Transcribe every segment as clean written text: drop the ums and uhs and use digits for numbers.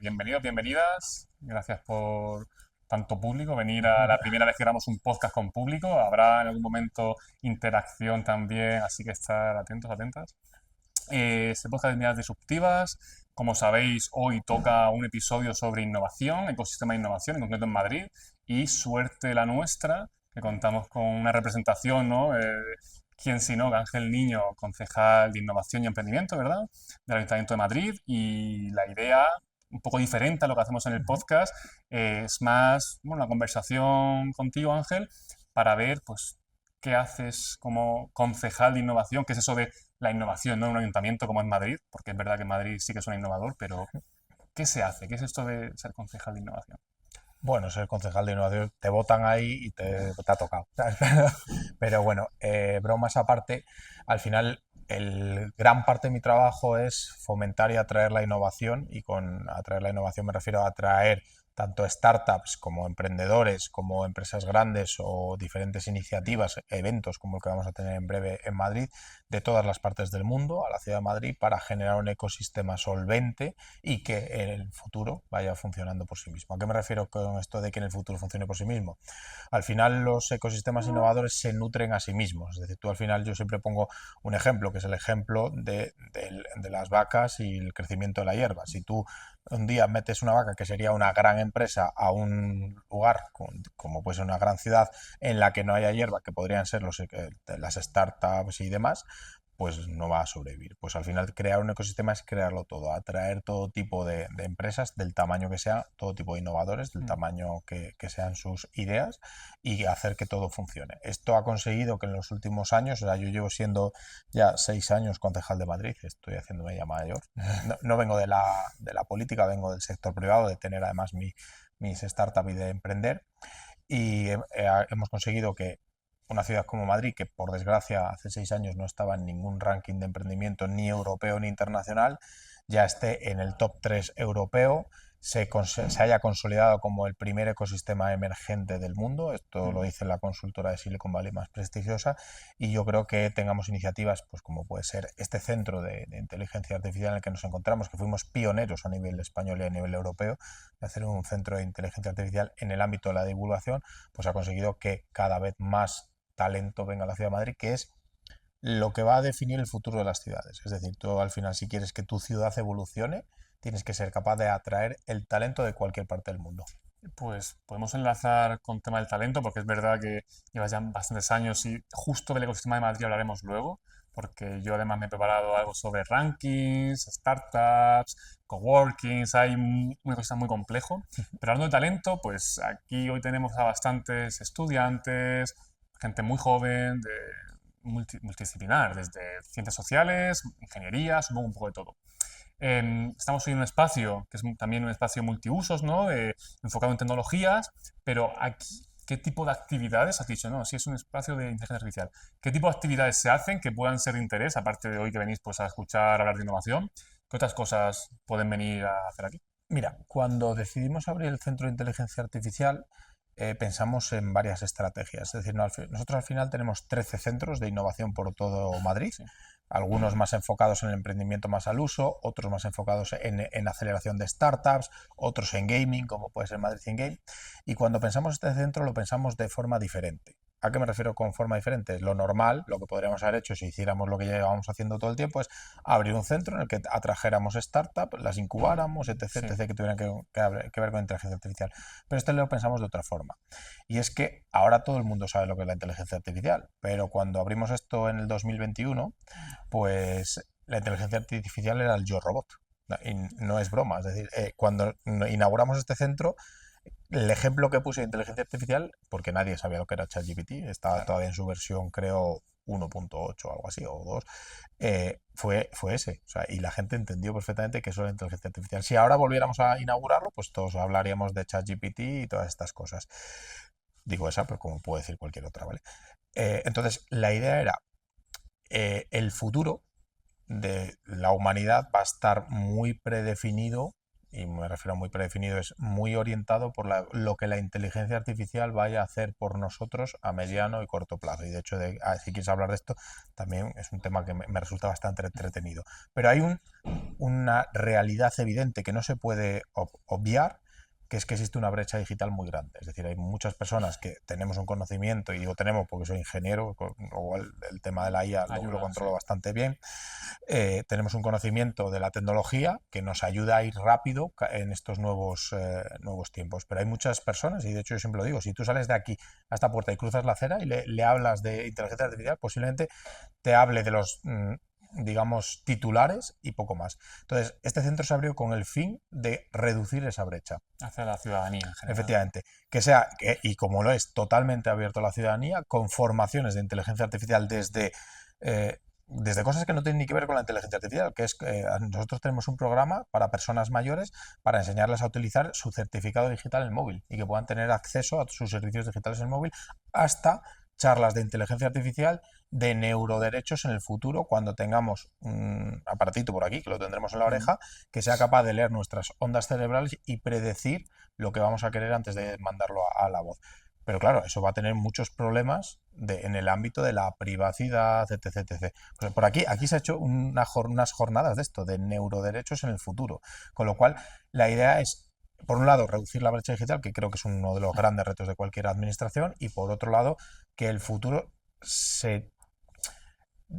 bienvenidos, bienvenidas. Gracias por tanto público, venir a la primera vez que grabamos un podcast con público. Habrá en algún momento interacción también, así que estar atentos, atentas. Este podcast de Miradas Disruptivas. Como sabéis, hoy toca un episodio sobre innovación, ecosistema de innovación, en concreto en Madrid, y suerte la nuestra, que contamos con una representación, ¿no? ¿Quién si no? Que Ángel Niño, concejal de Innovación y Emprendimiento, ¿verdad? Del Ayuntamiento de Madrid. Y la idea, un poco diferente a lo que hacemos en el Ujú. podcast, es más, bueno, una conversación contigo, Ángel, para ver, pues, qué haces como concejal de innovación, qué es eso de la innovación, ¿no? En un ayuntamiento como en Madrid, porque es verdad que Madrid sí que es un innovador, pero ¿qué se hace? ¿Qué es esto de ser concejal de innovación? Bueno, ser concejal de innovación, te votan ahí y te ha tocado, ¿sabes? Pero bueno, bromas aparte, al final gran parte de mi trabajo es fomentar y atraer la innovación, y con atraer la innovación me refiero a atraer tanto startups como emprendedores, como empresas grandes o diferentes iniciativas, eventos como el que vamos a tener en breve en Madrid, de todas las partes del mundo a la ciudad de Madrid para generar un ecosistema solvente y que en el futuro vaya funcionando por sí mismo. ¿A qué me refiero con esto de que en el futuro funcione por sí mismo? Al final los ecosistemas innovadores se nutren a sí mismos. Es decir, tú al final yo siempre pongo un ejemplo, que es el ejemplo de las vacas y el crecimiento de la hierba. Si tú un día metes una vaca que sería una gran empresa a un lugar como puede ser una gran ciudad en la que no haya hierba, que podrían ser las startups y demás, pues no va a sobrevivir. Pues al final crear un ecosistema es crearlo todo, atraer todo tipo de empresas del tamaño que sea, todo tipo de innovadores, del Mm. tamaño que sean sus ideas, y hacer que todo funcione. Esto ha conseguido que en los últimos años, o sea, yo llevo siendo ya 6 años concejal de Madrid, estoy haciéndome ya mayor. No, no vengo de la política, vengo del sector privado, de tener además mis startups y de emprender. Y hemos conseguido que una ciudad como Madrid, que por desgracia hace 6 años no estaba en ningún ranking de emprendimiento ni europeo ni internacional, ya esté en el top 3 europeo, se haya consolidado como el primer ecosistema emergente del mundo. Esto lo Mm. dice la consultora de Silicon Valley más prestigiosa, y yo creo que tengamos iniciativas pues como puede ser este centro de inteligencia artificial en el que nos encontramos, que fuimos pioneros a nivel español y a nivel europeo de hacer un centro de inteligencia artificial en el ámbito de la divulgación, pues ha conseguido que cada vez más talento venga a la ciudad de Madrid, que es lo que va a definir el futuro de las ciudades. Es decir, tú al final, si quieres que tu ciudad evolucione, tienes que ser capaz de atraer el talento de cualquier parte del mundo. Pues podemos enlazar con tema del talento, porque es verdad que llevas ya bastantes años y justo del ecosistema de Madrid hablaremos luego, porque yo además me he preparado algo sobre rankings, startups, coworkings, hay un ecosistema muy complejo. Pero hablando de talento, pues aquí hoy tenemos a bastantes estudiantes, gente muy joven, de multidisciplinar, desde ciencias sociales, ingeniería, supongo un poco de todo. Estamos hoy en un espacio que es también un espacio multiusos, ¿no? Enfocado en tecnologías, pero aquí, ¿qué tipo de actividades? Has dicho, no, sí es un espacio de inteligencia artificial. ¿Qué tipo de actividades se hacen que puedan ser de interés, aparte de hoy que venís pues, a escuchar hablar de innovación? ¿Qué otras cosas pueden venir a hacer aquí? Mira, cuando decidimos abrir el Centro de Inteligencia Artificial, pensamos en varias estrategias. Es decir, nosotros al final tenemos 13 centros de innovación por todo Madrid, Sí. algunos más enfocados en el emprendimiento más al uso, otros más enfocados en aceleración de startups, otros en gaming, como puede ser Madrid in Game. Y cuando pensamos este centro, lo pensamos de forma diferente. ¿A qué me refiero con forma diferente? Lo normal, lo que podríamos haber hecho si hiciéramos lo que llevábamos haciendo todo el tiempo, es abrir un centro en el que atrajéramos startups, las incubáramos, etc, Sí. etc, que tuvieran que ver con inteligencia artificial. Pero este lo pensamos de otra forma. Y es que ahora todo el mundo sabe lo que es la inteligencia artificial, pero cuando abrimos esto en el 2021, pues la inteligencia artificial era el Yo Robot. Y no es broma. Es decir, cuando inauguramos este centro, el ejemplo que puse de inteligencia artificial, porque nadie sabía lo que era ChatGPT, estaba Claro. todavía en su versión, creo, 1.8 o algo así, o 2, fue ese. O sea, y la gente entendió perfectamente que eso era inteligencia artificial. Si ahora volviéramos a inaugurarlo, pues todos hablaríamos de ChatGPT y todas estas cosas. Digo esa, pero como puedo decir cualquier otra, ¿vale? Entonces, la idea era, el futuro de la humanidad va a estar muy predefinido y me refiero a muy predefinido, es muy orientado por lo que la inteligencia artificial vaya a hacer por nosotros a mediano y corto plazo. Y de hecho, si quieres hablar de esto, también es un tema que me resulta bastante entretenido. Pero hay una realidad evidente que no se puede obviar, que es que existe una brecha digital muy grande. Es decir, hay muchas personas que tenemos un conocimiento, y digo tenemos porque soy ingeniero, luego el tema de la IA lo Ayuda, sí. controlo bastante bien. Tenemos un conocimiento de la tecnología que nos ayuda a ir rápido en estos nuevos tiempos. Pero hay muchas personas, y de hecho yo siempre lo digo, si tú sales de aquí a esta puerta y cruzas la acera y le hablas de inteligencia artificial, posiblemente te hable de los digamos, titulares y poco más. Entonces, este centro se abrió con el fin de reducir esa brecha. Hacia la ciudadanía en general. Efectivamente, que sea, y como lo es, totalmente abierto a la ciudadanía, con formaciones de inteligencia artificial desde cosas que no tienen ni que ver con la inteligencia artificial, que es que nosotros tenemos un programa para personas mayores para enseñarles a utilizar su certificado digital en el móvil y que puedan tener acceso a sus servicios digitales en el móvil, hasta charlas de inteligencia artificial, de neuroderechos en el futuro, cuando tengamos un aparatito por aquí, que lo tendremos en la oreja, que sea capaz de leer nuestras ondas cerebrales y predecir lo que vamos a querer antes de mandarlo a la voz. Pero claro, eso va a tener muchos problemas en el ámbito de la privacidad, etc. etc. Pues por aquí se ha hecho unas jornadas de esto, de neuroderechos en el futuro. Con lo cual, la idea es, por un lado, reducir la brecha digital, que creo que es uno de los grandes retos de cualquier administración, y por otro lado, que el futuro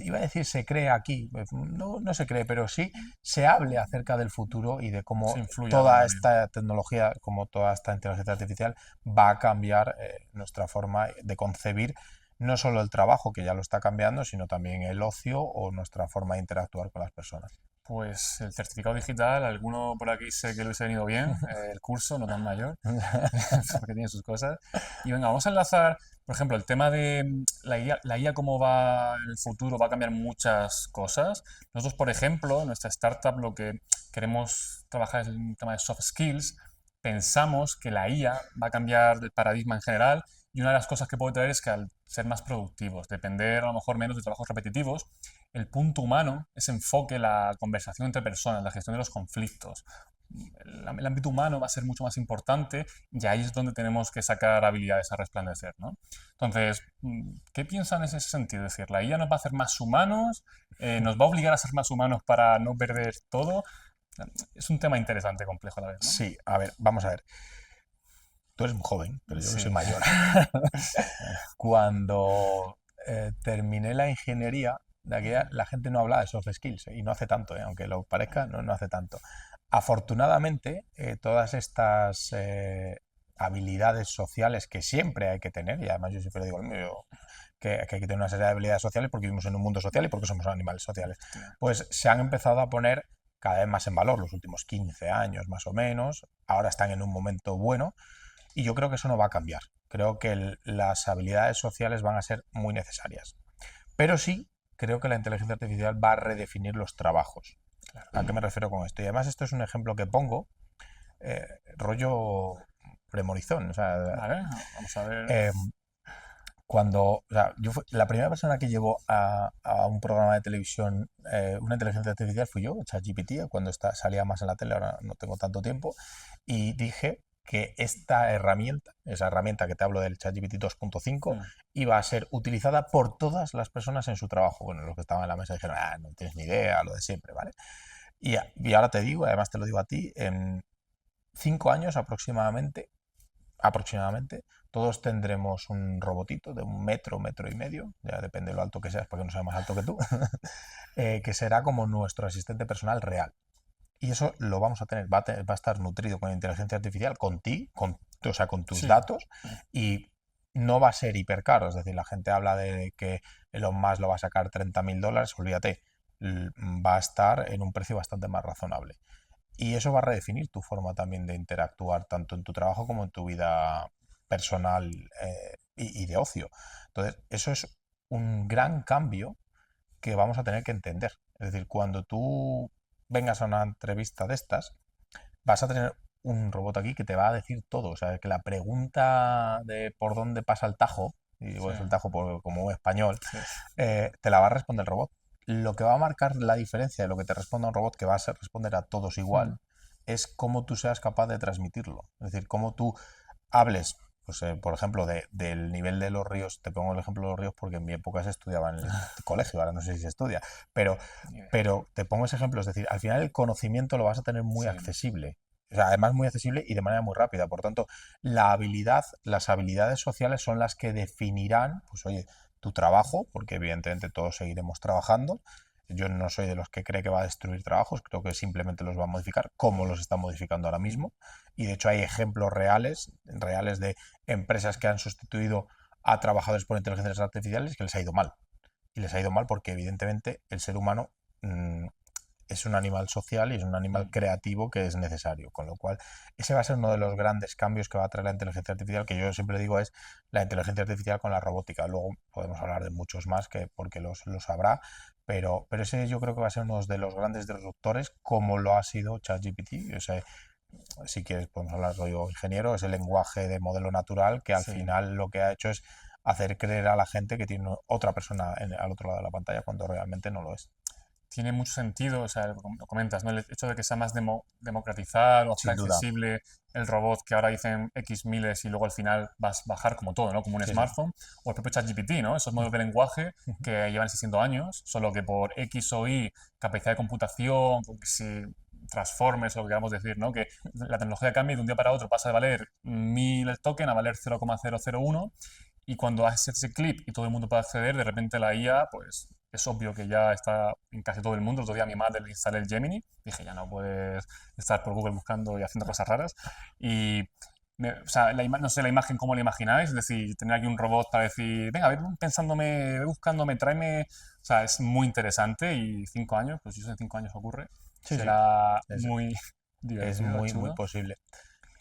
iba a decir se cree aquí, no se cree, pero sí se hable acerca del futuro y de Se cómo influya toda también. esta tecnología, como toda esta inteligencia artificial va a cambiar nuestra forma de concebir no solo el trabajo, que ya lo está cambiando, sino también el ocio o nuestra forma de interactuar con las personas. Pues el certificado digital, alguno por aquí sé que le hubiese venido bien, el curso, no tan mayor, porque tiene sus cosas. Y venga, vamos a enlazar, por ejemplo, el tema de la IA cómo va en el futuro, va a cambiar muchas cosas. Nosotros, por ejemplo, en nuestra startup lo que queremos trabajar es el tema de soft skills. Pensamos que la IA va a cambiar el paradigma en general y una de las cosas que puede traer es que al ser más productivos, depender a lo mejor menos de trabajos repetitivos, el punto humano, ese enfoque, la conversación entre personas, la gestión de los conflictos, el ámbito humano va a ser mucho más importante y ahí es donde tenemos que sacar habilidades a resplandecer, ¿no? Entonces, ¿qué piensan en ese sentido? Es decir, ¿la IA nos va a hacer más humanos? ¿Nos va a obligar a ser más humanos para no perder todo? Es un tema interesante, complejo a la vez, ¿no? Sí, a ver, vamos a ver. Tú eres muy joven, pero yo que Sí. soy mayor. Cuando terminé la ingeniería, de aquella, la gente no hablaba de soft skills, y no hace tanto, aunque lo parezca, no hace tanto. Afortunadamente, todas estas habilidades sociales que siempre hay que tener, y además yo siempre digo que hay que tener una serie de habilidades sociales porque vivimos en un mundo social y porque somos animales sociales, pues se han empezado a poner cada vez más en valor los últimos 15 años más o menos. Ahora están en un momento bueno y yo creo que eso no va a cambiar. Creo que las habilidades sociales van a ser muy necesarias. Pero sí creo que la inteligencia artificial va a redefinir los trabajos. ¿A qué me refiero con esto? Y además esto es un ejemplo que pongo, rollo premorizón. O sea, Vale, vamos a ver. eh, o sea, yo la primera persona que llevó a un programa de televisión una inteligencia artificial fui yo, ChatGPT, cuando salía más en la tele, ahora no tengo tanto tiempo, y dije que esta herramienta, esa herramienta que te hablo del ChatGPT 2.5, iba a ser utilizada por todas las personas en su trabajo. Bueno, los que estaban en la mesa dijeron, no tienes ni idea, lo de siempre, ¿vale? Y ahora te digo, además te lo digo a ti, en 5 años aproximadamente, todos tendremos un robotito de 1 metro, metro y medio, ya depende de lo alto que seas, porque no sea más alto que tú, que será como nuestro asistente personal real. Y eso lo vamos a tener, va a estar nutrido con inteligencia artificial, o sea, con tus Sí, datos, y no va a ser hipercaro. Es decir, la gente habla de que Elon Musk lo va a sacar $30.000, olvídate, va a estar en un precio bastante más razonable. Y eso va a redefinir tu forma también de interactuar, tanto en tu trabajo como en tu vida personal y de ocio. Entonces, eso es un gran cambio que vamos a tener que entender. Es decir, cuando tú vengas a una entrevista de estas, vas a tener un robot aquí que te va a decir todo. O sea, que la pregunta de por dónde pasa el Tajo, y digo sí, es el Tajo como un español, sí. te la va a responder el robot. Lo que va a marcar la diferencia de lo que te responda un robot, que va a ser responder a todos igual, es cómo tú seas capaz de transmitirlo. Es decir, cómo tú hables, pues, por ejemplo, del nivel de los ríos. Te pongo el ejemplo de los ríos porque en mi época se estudiaba en el colegio, ahora no sé si se estudia, pero, pero te pongo ese ejemplo. Es decir, al final el conocimiento lo vas a tener muy Sí, accesible. O sea, además muy accesible y de manera muy rápida. Por tanto, las habilidades sociales son las que definirán, pues oye, tu trabajo, porque evidentemente todos seguiremos trabajando. Yo no soy de los que cree que va a destruir trabajos, creo que simplemente los va a modificar, como los está modificando ahora mismo. Y de hecho hay ejemplos reales de empresas que han sustituido a trabajadores por inteligencias artificiales que les ha ido mal. Y les ha ido mal porque evidentemente el ser humano es un animal social y es un animal creativo que es necesario. Con lo cual, ese va a ser uno de los grandes cambios que va a traer la inteligencia artificial, que yo siempre digo es la inteligencia artificial con la robótica. Luego podemos hablar de muchos más que porque los habrá, pero ese yo creo que va a ser uno de los grandes disruptores, como lo ha sido ChatGPT. O sea, si quieres podemos hablar, soy yo ingeniero, es el lenguaje de modelo natural que al sí. final lo que ha hecho es hacer creer a la gente que tiene otra persona al otro lado de la pantalla cuando realmente no lo es. Tiene mucho sentido, o sea, lo comentas, ¿no? El hecho de que sea más democratizar o hacer Sin duda. accesible el robot que ahora dicen X miles y luego al final vas a bajar como todo, ¿no? Como un Sí, sí. smartphone, o el propio ChatGPT, ¿no? Esos modelos de lenguaje que llevan existiendo años, solo que por X o Y, capacidad de computación, si transformes o lo que queramos decir, ¿no? Que la tecnología cambia y de un día para otro pasa de valer 1000 el token a valer 0,001 y cuando haces ese clip y todo el mundo puede acceder, de repente la IA, pues es obvio que ya está en casi todo el mundo. El otro día a mi madre le instalé el Gemini, dije, ya no puedes estar por Google buscando y haciendo cosas raras. Y, o sea, no sé la imagen cómo la imagináis, es decir, tener aquí un robot para decir, venga, ve pensándome, ve buscándome, tráeme. O sea, es muy interesante y 5 años, pues si eso en 5 años ocurre, Sí, sí. será Es, muy es divertido, muy, muy chulo. posible.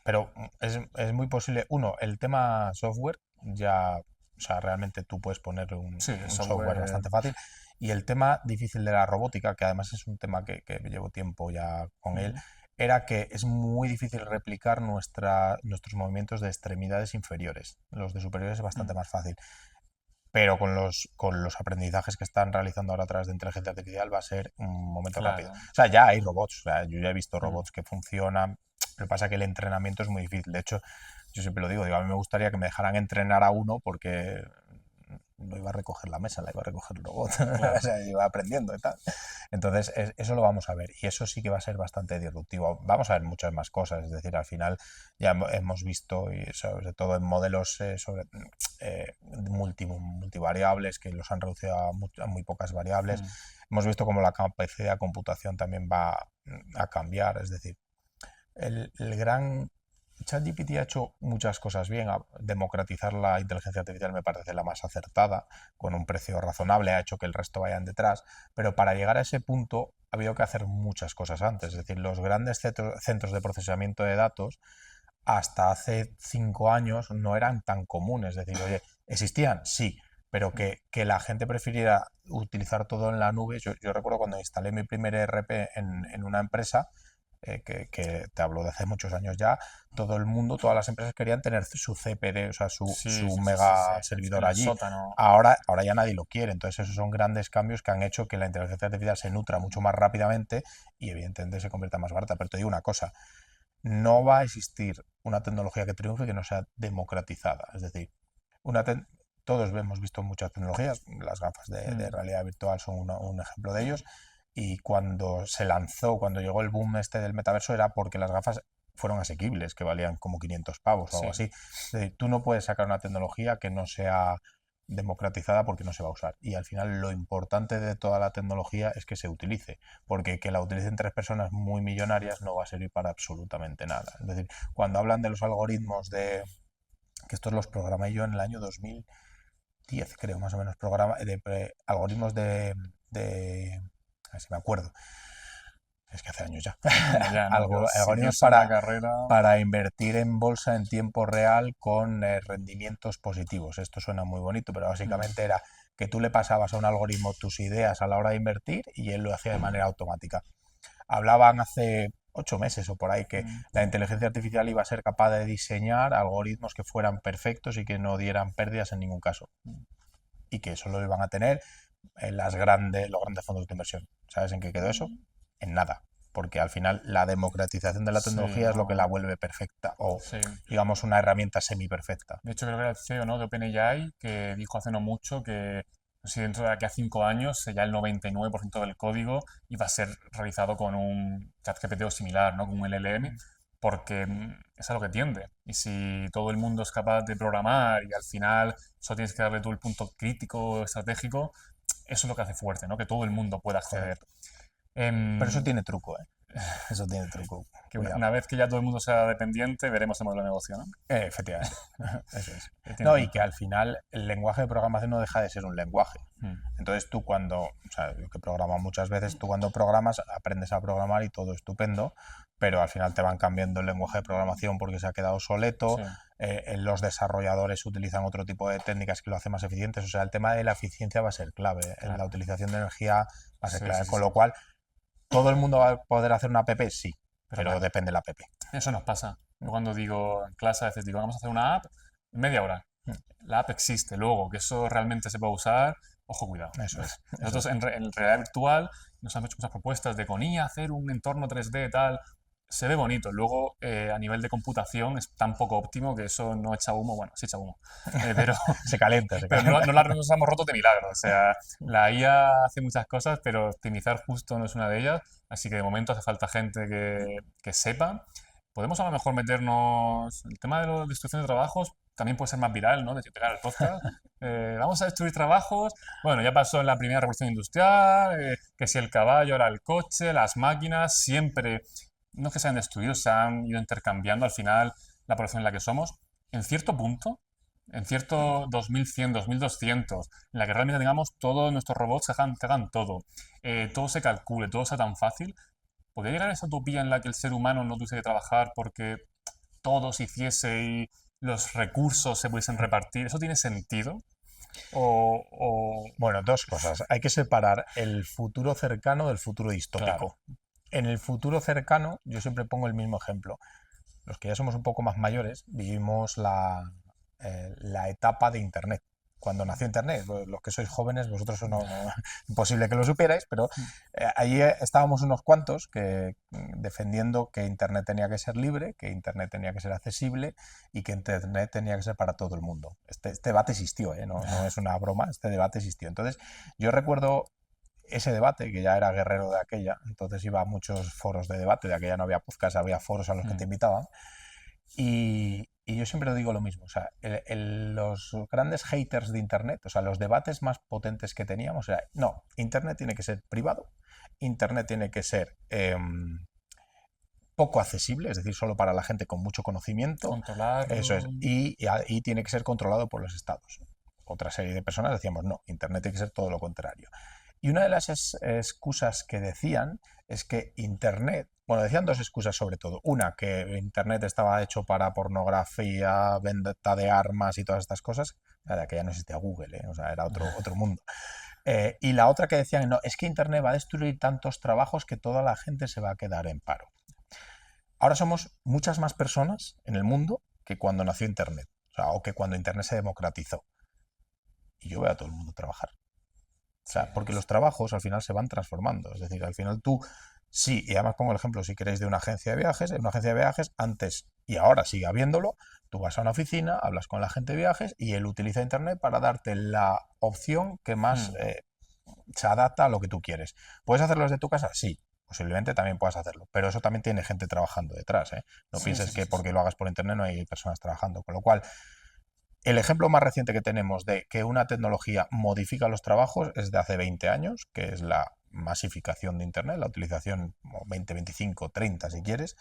Pero es muy posible. Uno, el tema software, ya, o sea, realmente tú puedes poner Sí, el un software software. bastante fácil. Y el tema difícil de la robótica, que además es un tema que llevo tiempo ya con él, Ujú. era que es muy difícil replicar nuestros movimientos de extremidades inferiores. Los de superiores es bastante Mm, más fácil. Pero con los aprendizajes que están realizando ahora a través de inteligencia artificial va a ser un momento rápido. claro. O sea, ya hay robots, o sea, yo ya he visto Mm. robots que funcionan, lo que pasa es que el entrenamiento es muy difícil. De hecho, yo siempre lo digo, a mí me gustaría que me dejaran entrenar a uno porque no iba a recoger la mesa, la iba a recoger el robot, o Claro. sea, iba aprendiendo y tal. Entonces, eso lo vamos a ver y eso sí que va a ser bastante disruptivo. Vamos a ver muchas más cosas, es decir, al final ya hemos visto, y sobre todo en modelos multivariables que los han reducido a muy pocas variables, Mm. hemos visto cómo la capacidad de computación también va a cambiar, es decir, el gran ChatGPT ha hecho muchas cosas bien. Democratizar la inteligencia artificial me parece la más acertada, con un precio razonable, ha hecho que el resto vayan detrás, pero para llegar a ese punto ha habido que hacer muchas cosas antes. Es decir, los grandes centros de procesamiento de datos hasta hace 5 años no eran tan comunes. Es decir, oye, ¿existían? Sí, pero Mm. que la gente prefiriera utilizar todo en la nube. Yo recuerdo cuando instalé mi primer ERP en una empresa, que te hablo de hace muchos años ya, todo el mundo, todas las empresas querían tener su CPD, o sea, su, Sí, su sí, sí, sí, sí. mega servidor En el allí. sótano. Ahora ya nadie lo quiere, entonces esos son grandes cambios que han hecho que la inteligencia artificial se nutra mucho más rápidamente y evidentemente se convierta más barata. Pero te digo una cosa, no va a existir una tecnología que triunfe que no sea democratizada. Es decir, una todos hemos visto muchas tecnologías, las gafas de Mm. realidad virtual son un ejemplo de ellos, y cuando se lanzó, cuando llegó el boom este del metaverso, era porque las gafas fueron asequibles, que valían como 500 pavos o algo Sí. así. Es decir, tú no puedes sacar una tecnología que no sea democratizada porque no se va a usar. Y al final lo importante de toda la tecnología es que se utilice, porque que la utilicen tres personas muy millonarias no va a servir para absolutamente nada. Es decir, cuando hablan de los algoritmos que estos los programé yo en el año 2010, creo, más o menos, algoritmos a ver si me acuerdo, es que hace años ya, Bueno, ya, ¿no? Yo si algoritmos pienso en la carrera. para invertir en bolsa en tiempo real con rendimientos positivos. Esto suena muy bonito, pero Mm. básicamente era que tú le pasabas a un algoritmo tus ideas a la hora de invertir y él lo hacía de manera automática. Hablaban hace 8 meses o por ahí que Mm. la inteligencia artificial iba a ser capaz de diseñar algoritmos que fueran perfectos y que no dieran pérdidas en ningún caso. Y que eso lo iban a tener los grandes fondos de inversión. ¿Sabes en qué quedó eso? En nada. porque al final la democratización de la Sí, tecnología es lo que la no, vuelve perfecta o, sí. digamos, una herramienta semi-perfecta. De hecho, creo que era el CEO, ¿no?, de OpenAI, que dijo hace no mucho que si dentro de aquí a 5 años ya el 99% del código iba a ser realizado con un ChatGPT o similar, ¿no?, con un LLM, porque es a lo que tiende. Y si todo el mundo es capaz de programar y al final solo tienes que darle tú el punto crítico, estratégico, eso es lo que hace fuerte, ¿no?, que todo el mundo pueda acceder. Correcto. Pero eso Em, tiene truco, ¿eh? Eso tiene truco. que una, Cuidado. una vez que ya todo el mundo sea dependiente, veremos el modelo de negocio, ¿no? Efectivamente. Eso es. Tienes No, y que razón. al final el lenguaje de programación no deja de ser un lenguaje. Mm, Entonces tú cuando, o sea, yo que programo muchas veces, tú cuando programas aprendes a programar y todo estupendo, pero al final te van cambiando el lenguaje de programación porque se ha quedado obsoleto, sí, los desarrolladores utilizan otro tipo de técnicas que lo hacen más eficientes, o sea, el tema de la eficiencia va a ser clave, la claro. utilización de energía va a ser Sí, sí, clave, sí, con sí. lo cual, ¿todo el mundo va a poder hacer una app? Sí, Pero pero claro, depende de la app. eso nos pasa. Yo cuando digo en clase, a veces digo, vamos a hacer una app en media hora. La app existe, luego que eso realmente se puede usar, ojo, cuidado. Eso es, eso Nosotros es. en realidad virtual nos han hecho muchas propuestas de con IA hacer un entorno 3D tal. Se ve bonito, luego a nivel de computación es tan poco óptimo que eso no echa humo, bueno, sí echa humo, pero, Se calienta, se pero no, calienta. no la nos hemos roto de milagro. O sea, la IA hace muchas cosas, pero optimizar justo no es una de ellas, así que de momento hace falta gente que sepa. Podemos a lo mejor meternos. El tema de la destrucción de trabajos también puede ser más viral, ¿no? De pegar el podcast. Vamos a destruir trabajos. Bueno, ya pasó en la primera revolución industrial, que si el caballo, ahora el coche, las máquinas, siempre, no es que se han destruido, se han ido intercambiando al final la población en la que somos. En cierto punto, en cierto 2100, 2200, en la que realmente tengamos todos nuestros robots que hagan todo, todo se calcule, todo sea tan fácil, ¿podría llegar a esa utopía en la que el ser humano no tuviese que trabajar porque todo se hiciese y los recursos se pudiesen repartir? ¿Eso tiene sentido? O Bueno, dos cosas. Hay que separar el futuro cercano del futuro claro, distópico. En el futuro cercano, yo siempre pongo el mismo ejemplo. Los que ya somos un poco más mayores, vivimos la etapa de Internet. Cuando nació Internet, los que sois jóvenes, vosotros imposible que lo supierais, pero ahí estábamos unos cuantos que defendiendo que Internet tenía que ser libre, que Internet tenía que ser accesible y que Internet tenía que ser para todo el mundo. Este debate existió, ¿eh? No es una broma, este debate existió. Entonces, yo recuerdo ese debate, que ya era guerrero de aquella, entonces iba a muchos foros de debate, de aquella no había podcast, había foros a los que te mm, invitaban, y yo siempre digo lo mismo, o sea, los grandes haters de Internet, o sea, los debates más potentes que teníamos era, no, Internet tiene que ser privado, Internet tiene que ser poco accesible, es decir, solo para la gente con mucho conocimiento, eso es, controlarlo. y tiene que ser controlado por los estados. Otra serie de personas decíamos, no, Internet tiene que ser todo lo contrario. Y una de las excusas que decían es que Internet, bueno, decían dos excusas sobre todo. Una, que Internet estaba hecho para pornografía, venta de armas y todas estas cosas. La que ya no existía Google, ¿eh? O sea, era otro mundo. Y la otra que decían, no, es que Internet va a destruir tantos trabajos que toda la gente se va a quedar en paro. Ahora somos muchas más personas en el mundo que cuando nació Internet, o sea, o que cuando Internet se democratizó. Y yo veo a todo el mundo trabajar. O Sí, sea, porque los trabajos al final se van transformando. Es decir, al final tú, sí, y además pongo el ejemplo, si queréis, de una agencia de viajes, en una agencia de viajes, antes y ahora sigue habiéndolo, tú vas a una oficina, hablas con la gente de viajes y él utiliza Internet para darte la opción que más mm, se adapta a lo que tú quieres. ¿Puedes hacerlo desde tu casa? Sí. Posiblemente también puedas hacerlo, pero eso también tiene gente trabajando detrás, ¿eh? No sí, sí, pienses sí, que sí, sí. porque lo hagas por internet no hay personas trabajando. Con lo cual, el ejemplo más reciente que tenemos de que una tecnología modifica los trabajos es de hace 20 años, que es la masificación de Internet, la utilización, 20, 25, 30 si quieres,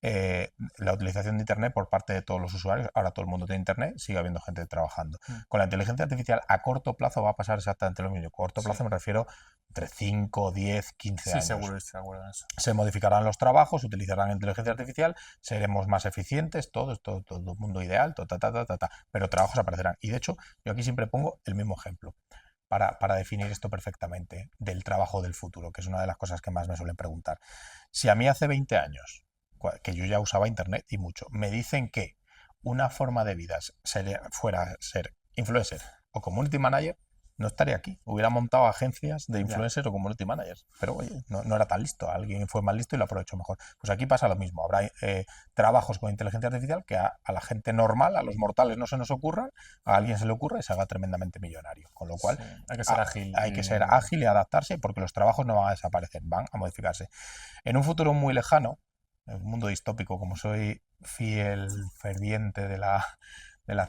la utilización de Internet por parte de todos los usuarios. Ahora todo el mundo tiene Internet, sigue habiendo gente trabajando. Mm, Con la inteligencia artificial a corto plazo va a pasar exactamente lo mismo. A corto sí, plazo me refiero entre 5, 10, 15 sí, seguro, años. estoy de acuerdo en eso. Se modificarán los trabajos, utilizarán inteligencia artificial, seremos más eficientes, todo el mundo ideal, pero trabajos aparecerán. Y de hecho, yo aquí siempre pongo el mismo ejemplo para definir esto perfectamente del trabajo del futuro, que es una de las cosas que más me suelen preguntar. Si a mí hace 20 años, que yo ya usaba Internet y mucho, me dicen que una forma de vida fuera ser influencer o community manager, no estaría aquí. Hubiera montado agencias de Ya. influencers o community managers. Pero oye, no era tan listo. Alguien fue más listo y lo aprovechó mejor. Pues aquí pasa lo mismo. Habrá trabajos con inteligencia artificial que a la gente normal, a los mortales, no se nos ocurran, a alguien se le ocurra y se haga tremendamente millonario. Con lo cual Sí, hay que ser ágil hay que ser ágil y adaptarse porque los trabajos no van a desaparecer, van a modificarse. En un futuro muy lejano, en un mundo distópico, como soy fiel ferviente de la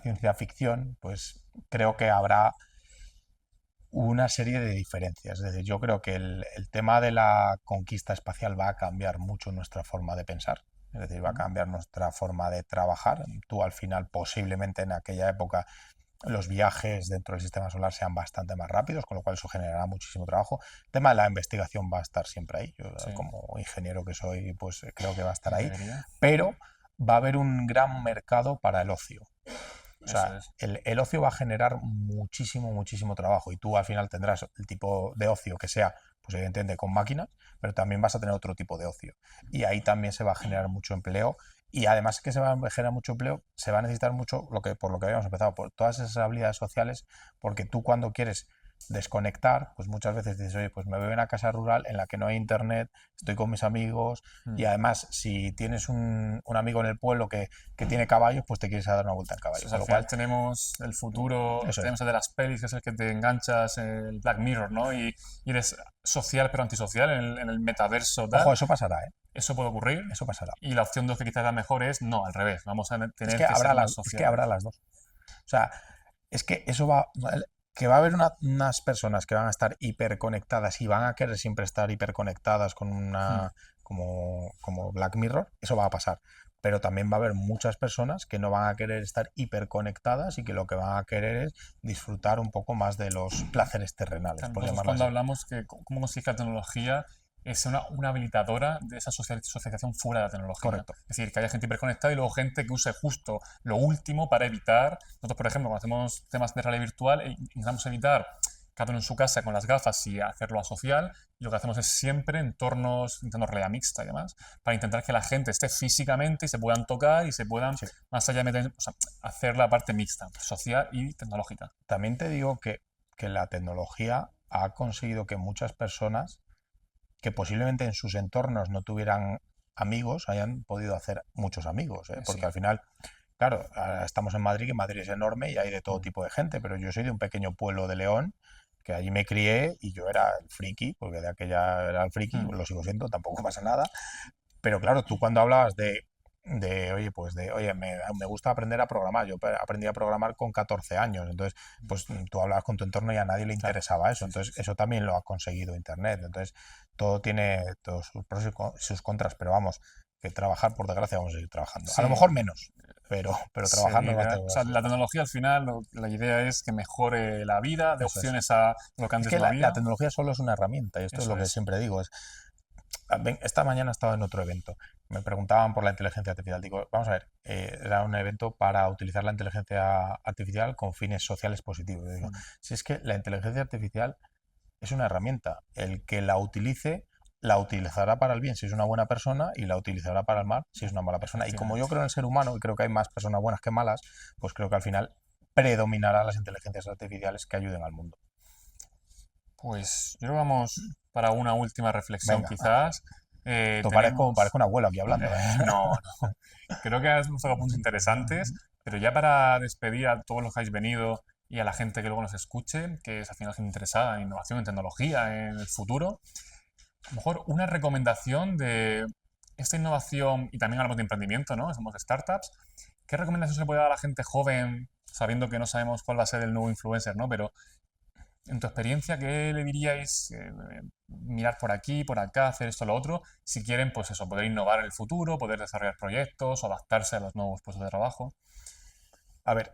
ciencia ficción, pues creo que habrá una serie de diferencias. Es decir, yo creo que el tema de la conquista espacial va a cambiar mucho nuestra forma de pensar. Es decir, va a cambiar nuestra forma de trabajar. Tú al final, posiblemente en aquella época, los viajes dentro del sistema solar sean bastante más rápidos, con lo cual eso generará muchísimo trabajo. El tema de la investigación va a estar siempre ahí. Yo, Sí, como ingeniero que soy, pues creo que va a estar ahí. debería. Pero va a haber un gran mercado para el ocio. O Eso sea, es. el ocio va a generar muchísimo, muchísimo trabajo y tú al final tendrás el tipo de ocio que sea, pues evidentemente con máquinas, pero también vas a tener otro tipo de ocio. Y ahí también se va a generar mucho empleo y además que se va a generar mucho empleo, se va a necesitar mucho, por lo que habíamos empezado, por todas esas habilidades sociales, porque tú cuando quieres desconectar, pues muchas veces dices, oye, pues me voy a una casa rural en la que no hay internet, estoy con mis amigos y Mm. además si tienes un amigo en el pueblo que tiene caballos, pues te quieres dar una vuelta en Sí, caballo. o sea, Con al lo final cual, tenemos el futuro, eso es. tenemos el de las pelis, que es el que te enganchas, el Black Mirror, ¿no? Y eres social pero antisocial en el metaverso Ojo, tal. eso pasará, ¿eh? Eso puede ocurrir. Eso pasará. Y la opción 2 que quizás la mejor es no, al revés. Vamos a Es tener que que ser habrá más es que habrá sociales. las dos. O sea, es que eso que va a haber unas personas que van a estar hiperconectadas y van a querer siempre estar hiperconectadas con Hmm. como Black Mirror, eso va a pasar. Pero también va a haber muchas personas que no van a querer estar hiperconectadas y que lo que van a querer es disfrutar un poco más de los placeres terrenales, Claro, por nosotros llamarlo cuando así. hablamos que cómo conseguir que la tecnología es una habilitadora de esa socialización fuera de la tecnología. Correcto. Es decir, que haya gente hiperconectada y luego gente que use justo lo último para evitar. Nosotros, por ejemplo, cuando hacemos temas de realidad virtual, intentamos evitar cada uno en su casa con las gafas y hacerlo asocial. Y lo que hacemos es siempre entornos, intentando realidad mixta y demás, para intentar que la gente esté físicamente y se puedan tocar y se puedan, Sí. más allá de meter, o sea, hacer la parte mixta, social y tecnológica. También te digo que la tecnología ha conseguido que muchas personas que posiblemente en sus entornos no tuvieran amigos, hayan podido hacer muchos amigos, ¿eh? Porque Sí. al final, claro, ahora estamos en Madrid, que Madrid es enorme y hay de todo Mm. tipo de gente, pero yo soy de un pequeño pueblo de León, que allí me crié y yo era el friki, porque de aquella era el friki, Mm. lo sigo siendo, tampoco pasa nada, pero claro, tú cuando hablabas oye, pues oye, me gusta aprender a programar. Yo aprendí a programar con 14 años. Entonces, pues tú hablabas con tu entorno y a nadie le Claro. interesaba eso. Sí, sí, Entonces, sí. eso también lo ha conseguido Internet. Entonces, todo tiene todos sus pros y sus contras, pero vamos, que trabajar, por desgracia, vamos a seguir trabajando. A lo Sí, mejor menos, pero trabajar nos va a seguirá. tener O que sea, seguir. la tecnología al final, la idea es que mejore la vida, de Eso es. opciones a lo que Es antes que no la había. tecnología solo es una herramienta, y esto es Eso lo que es. siempre digo, esta mañana estaba en otro evento. Me preguntaban por la inteligencia artificial. Digo, vamos a ver, era un evento para utilizar la inteligencia artificial con fines sociales positivos. Yo digo, Mm. si es que la inteligencia artificial es una herramienta, el que la utilice la utilizará para el bien si es una buena persona y la utilizará para el mal si es una mala persona. Y como yo Efectivamente. creo en el ser humano y creo que hay más personas buenas que malas, pues creo que al final predominará las inteligencias artificiales que ayuden al mundo. Pues yo creo que vamos para una última reflexión Venga, quizás. parezco Tenemos... un abuelo aquí hablando, ¿eh? No, no. Creo que hemos tocado puntos interesantes, pero ya para despedir a todos los que habéis venido y a la gente que luego nos escuche, que es al final gente interesada en innovación, en tecnología, en el futuro, a lo mejor una recomendación de esta innovación, y también hablamos de emprendimiento, ¿no? Somos startups. ¿Qué recomendación se le puede dar a la gente joven, sabiendo que no sabemos cuál va a ser el nuevo influencer, ¿no? Pero en tu experiencia, ¿qué le diríais? Mirar por aquí, por acá, hacer esto, lo otro, si quieren, pues eso, poder innovar en el futuro, poder desarrollar proyectos o adaptarse a los nuevos puestos de trabajo. A ver,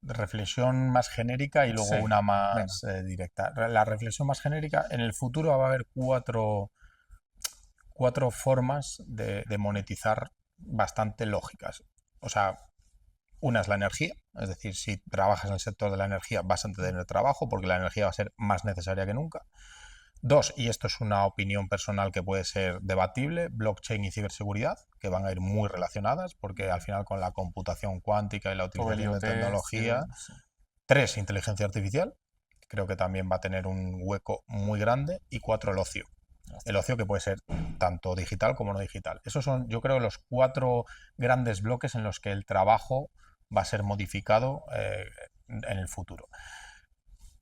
reflexión más genérica y luego Sí, una venga. más directa. La reflexión más genérica, en el futuro va a haber cuatro formas de monetizar bastante lógicas. O sea, una es la energía, es decir, si trabajas en el sector de la energía vas a tener trabajo porque la energía va a ser más necesaria que nunca. Dos, y esto es una opinión personal que puede ser debatible, blockchain y ciberseguridad, que van a ir muy relacionadas porque al final con la computación cuántica y la Todo el utilización de IoT, tecnología. sí. Tres, inteligencia artificial, creo que también va a tener un hueco muy grande. Y 4, el ocio. El ocio que puede ser tanto digital como no digital. Esos son, yo creo, los 4 grandes bloques en los que el trabajo va a ser modificado en el futuro.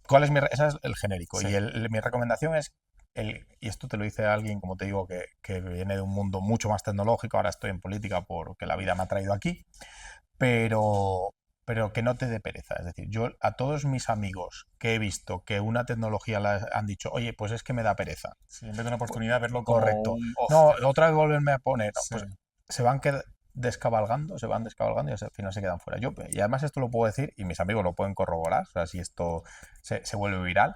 Ese es el genérico. Sí. Y mi recomendación es, y esto te lo dice alguien, como te digo, que viene de un mundo mucho más tecnológico, ahora estoy en política porque la vida me ha traído aquí, pero, pero que no te dé pereza. Es decir, yo a todos mis amigos que he visto que una tecnología han dicho, oye, pues es que me da pereza. Sí, en vez de una oportunidad, verlo como Correcto. un... No, otra vez volverme a poner. No, Sí, pues se van descabalgando, se van descabalgando y al final se quedan fuera. Y además esto lo puedo decir y mis amigos lo pueden corroborar, o sea, si esto se vuelve viral.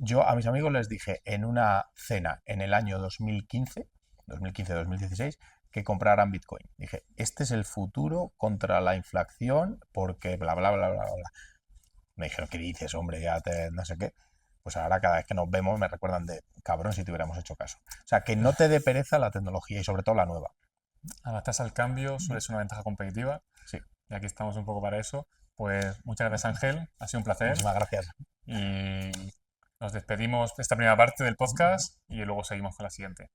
Yo a mis amigos les dije en una cena en el año 2015-2016, que compraran Bitcoin. Dije, este es el futuro contra la inflación porque bla, bla, bla, bla, bla. Me dijeron, ¿qué dices, hombre? No sé qué. Pues ahora cada vez que nos vemos me recuerdan de, cabrón, si te hubiéramos hecho caso. O sea, que no te dé pereza la tecnología y sobre todo la nueva. adaptarse al cambio suele ser una ventaja competitiva Sí, y aquí estamos un poco para eso. Pues muchas gracias, Ángel, ha sido un placer muchísimas gracias. y nos despedimos de esta primera parte del podcast y luego seguimos con la siguiente.